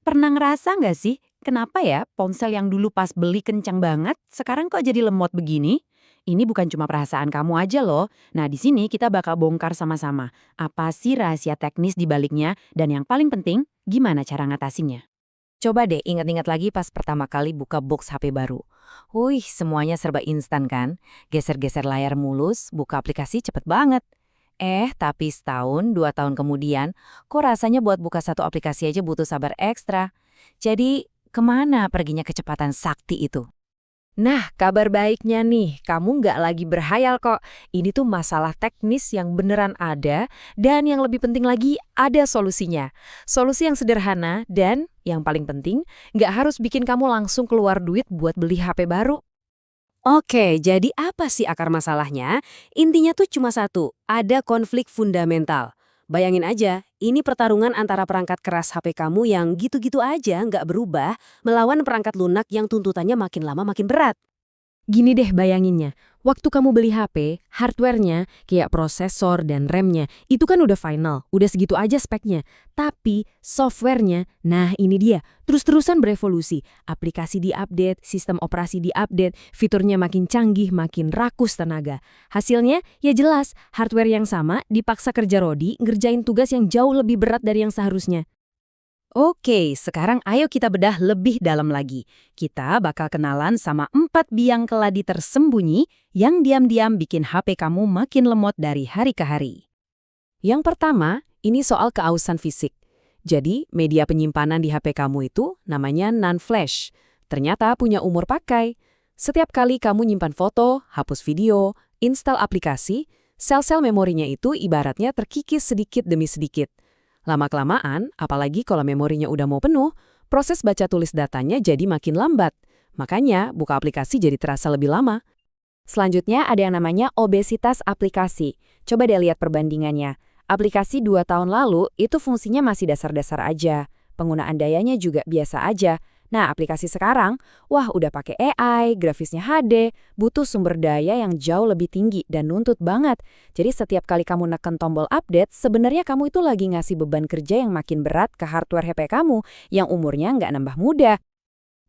Pernah ngerasa nggak sih, kenapa ya ponsel yang dulu pas beli kencang banget, sekarang kok jadi lemot begini? Ini bukan cuma perasaan kamu aja loh. Nah, di sini kita bakal bongkar sama-sama. Apa sih rahasia teknis di baliknya? Dan yang paling penting, gimana cara ngatasinnya? Coba deh ingat-ingat lagi pas pertama kali buka box HP baru. Wih, semuanya serba instan kan? Geser-geser layar mulus, buka aplikasi cepet banget. Tapi setahun, 2 tahun kemudian, kok rasanya buat buka satu aplikasi aja butuh sabar ekstra. Jadi, kemana perginya kecepatan sakti itu? Nah, kabar baiknya nih, kamu nggak lagi berhayal kok. Ini tuh masalah teknis yang beneran ada, dan yang lebih penting lagi, ada solusinya. Solusi yang sederhana, dan yang paling penting, nggak harus bikin kamu langsung keluar duit buat beli HP baru. Oke, jadi apa sih akar masalahnya? Intinya tuh cuma satu, ada konflik fundamental. Bayangin aja, ini pertarungan antara perangkat keras HP kamu yang gitu-gitu aja nggak berubah, melawan perangkat lunak yang tuntutannya makin lama makin berat. Gini deh bayanginnya, waktu kamu beli HP, hardware-nya, kayak prosesor dan RAM-nya, itu kan udah final, udah segitu aja speknya. Tapi software-nya, nah ini dia, terus-terusan berevolusi. Aplikasi diupdate, sistem operasi diupdate, fiturnya makin canggih, makin rakus tenaga. Hasilnya, ya jelas, hardware yang sama dipaksa kerja rodi, ngerjain tugas yang jauh lebih berat dari yang seharusnya. Oke, sekarang ayo kita bedah lebih dalam lagi. Kita bakal kenalan sama 4 biang keladi tersembunyi yang diam-diam bikin HP kamu makin lemot dari hari ke hari. Yang pertama, ini soal keausan fisik. Jadi, media penyimpanan di HP kamu itu namanya non-flash. Ternyata punya umur pakai. Setiap kali kamu nyimpan foto, hapus video, install aplikasi, sel-sel memorinya itu ibaratnya terkikis sedikit demi sedikit. Lama-kelamaan, apalagi kalau memorinya udah mau penuh, proses baca tulis datanya jadi makin lambat. Makanya, buka aplikasi jadi terasa lebih lama. Selanjutnya ada yang namanya obesitas aplikasi. Coba deh lihat perbandingannya. Aplikasi 2 tahun lalu itu fungsinya masih dasar-dasar aja. Penggunaan dayanya juga biasa aja. Nah, aplikasi sekarang, wah udah pakai AI, grafisnya HD, butuh sumber daya yang jauh lebih tinggi dan nuntut banget. Jadi setiap kali kamu neken tombol update, sebenarnya kamu itu lagi ngasih beban kerja yang makin berat ke hardware HP kamu yang umurnya nggak nambah muda.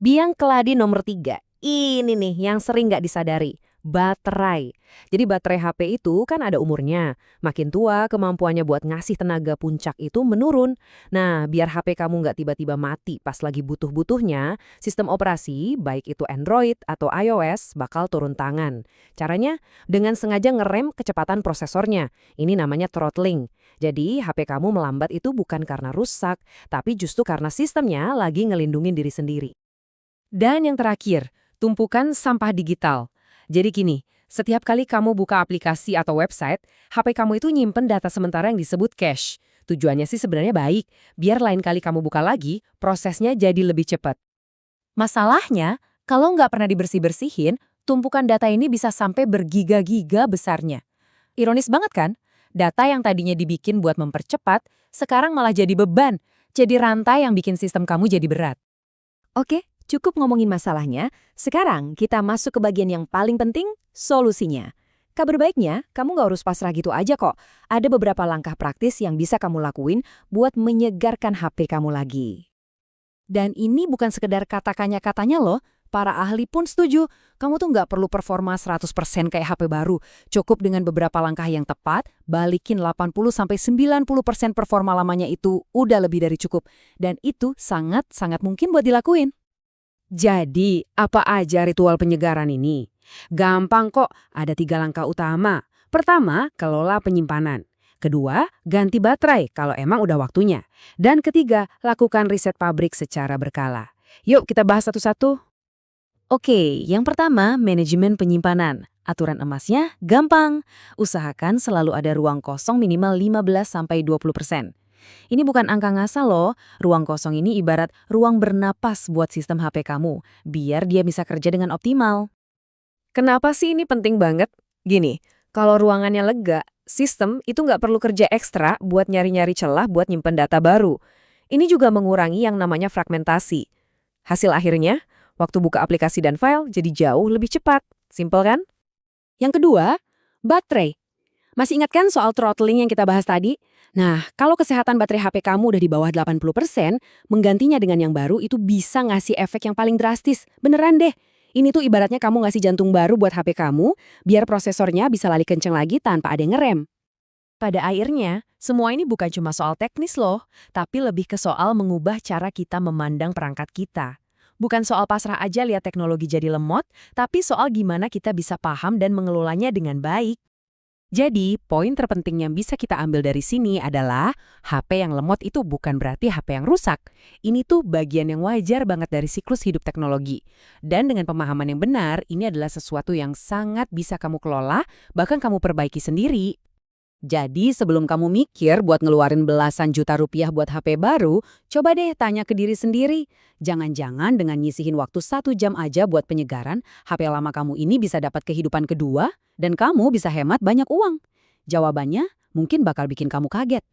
Biang keladi nomor 3. Ini nih yang sering nggak disadari. Baterai. Jadi baterai HP itu kan ada umurnya. Makin tua, kemampuannya buat ngasih tenaga puncak itu menurun. Nah, biar HP kamu nggak tiba-tiba mati pas lagi butuh-butuhnya, sistem operasi, baik itu Android atau iOS, bakal turun tangan. Caranya, dengan sengaja ngerem kecepatan prosesornya. Ini namanya throttling. Jadi, HP kamu melambat itu bukan karena rusak, tapi justru karena sistemnya lagi ngelindungin diri sendiri. Dan yang terakhir, tumpukan sampah digital. Jadi gini, setiap kali kamu buka aplikasi atau website, HP kamu itu nyimpen data sementara yang disebut cache. Tujuannya sih sebenarnya baik, biar lain kali kamu buka lagi, prosesnya jadi lebih cepat. Masalahnya, kalau nggak pernah dibersih-bersihin, tumpukan data ini bisa sampai bergiga-giga besarnya. Ironis banget kan? Data yang tadinya dibikin buat mempercepat, sekarang malah jadi beban. Jadi rantai yang bikin sistem kamu jadi berat. Oke, cukup ngomongin masalahnya, sekarang kita masuk ke bagian yang paling penting, solusinya. Kabar baiknya, kamu nggak harus pasrah gitu aja kok. Ada beberapa langkah praktis yang bisa kamu lakuin buat menyegarkan HP kamu lagi. Dan ini bukan sekedar kata-katanya loh, para ahli pun setuju. Kamu tuh nggak perlu performa 100% kayak HP baru. Cukup dengan beberapa langkah yang tepat, balikin 80-90% performa lamanya itu udah lebih dari cukup. Dan itu sangat-sangat mungkin buat dilakuin. Jadi, apa aja ritual penyegaran ini? Gampang kok, ada 3 langkah utama. Pertama, kelola penyimpanan. Kedua, ganti baterai kalau emang udah waktunya. Dan ketiga, lakukan riset pabrik secara berkala. Yuk kita bahas satu-satu. Oke, yang pertama, manajemen penyimpanan. Aturan emasnya gampang. Usahakan selalu ada ruang kosong minimal 15-20%. Ini bukan angka ngasal loh. Ruang kosong ini ibarat ruang bernapas buat sistem HP kamu, biar dia bisa kerja dengan optimal. Kenapa sih ini penting banget? Gini, kalau ruangannya lega, sistem itu nggak perlu kerja ekstra buat nyari-nyari celah buat nyimpen data baru. Ini juga mengurangi yang namanya fragmentasi. Hasil akhirnya, waktu buka aplikasi dan file jadi jauh lebih cepat. Simpel kan? Yang kedua, baterai. Masih ingat kan soal throttling yang kita bahas tadi? Nah, kalau kesehatan baterai HP kamu udah di bawah 80%, menggantinya dengan yang baru itu bisa ngasih efek yang paling drastis. Beneran deh. Ini tuh ibaratnya kamu ngasih jantung baru buat HP kamu, biar prosesornya bisa lari kenceng lagi tanpa ada yang ngerem. Pada akhirnya, semua ini bukan cuma soal teknis loh, tapi lebih ke soal mengubah cara kita memandang perangkat kita. Bukan soal pasrah aja lihat teknologi jadi lemot, tapi soal gimana kita bisa paham dan mengelolanya dengan baik. Jadi, poin terpenting yang bisa kita ambil dari sini adalah HP yang lemot itu bukan berarti HP yang rusak. Ini tuh bagian yang wajar banget dari siklus hidup teknologi. Dan dengan pemahaman yang benar, ini adalah sesuatu yang sangat bisa kamu kelola, bahkan kamu perbaiki sendiri. Jadi sebelum kamu mikir buat ngeluarin belasan juta rupiah buat HP baru, coba deh tanya ke diri sendiri. Jangan-jangan dengan nyisihin waktu 1 jam aja buat penyegaran, HP lama kamu ini bisa dapat kehidupan kedua, dan kamu bisa hemat banyak uang. Jawabannya mungkin bakal bikin kamu kaget.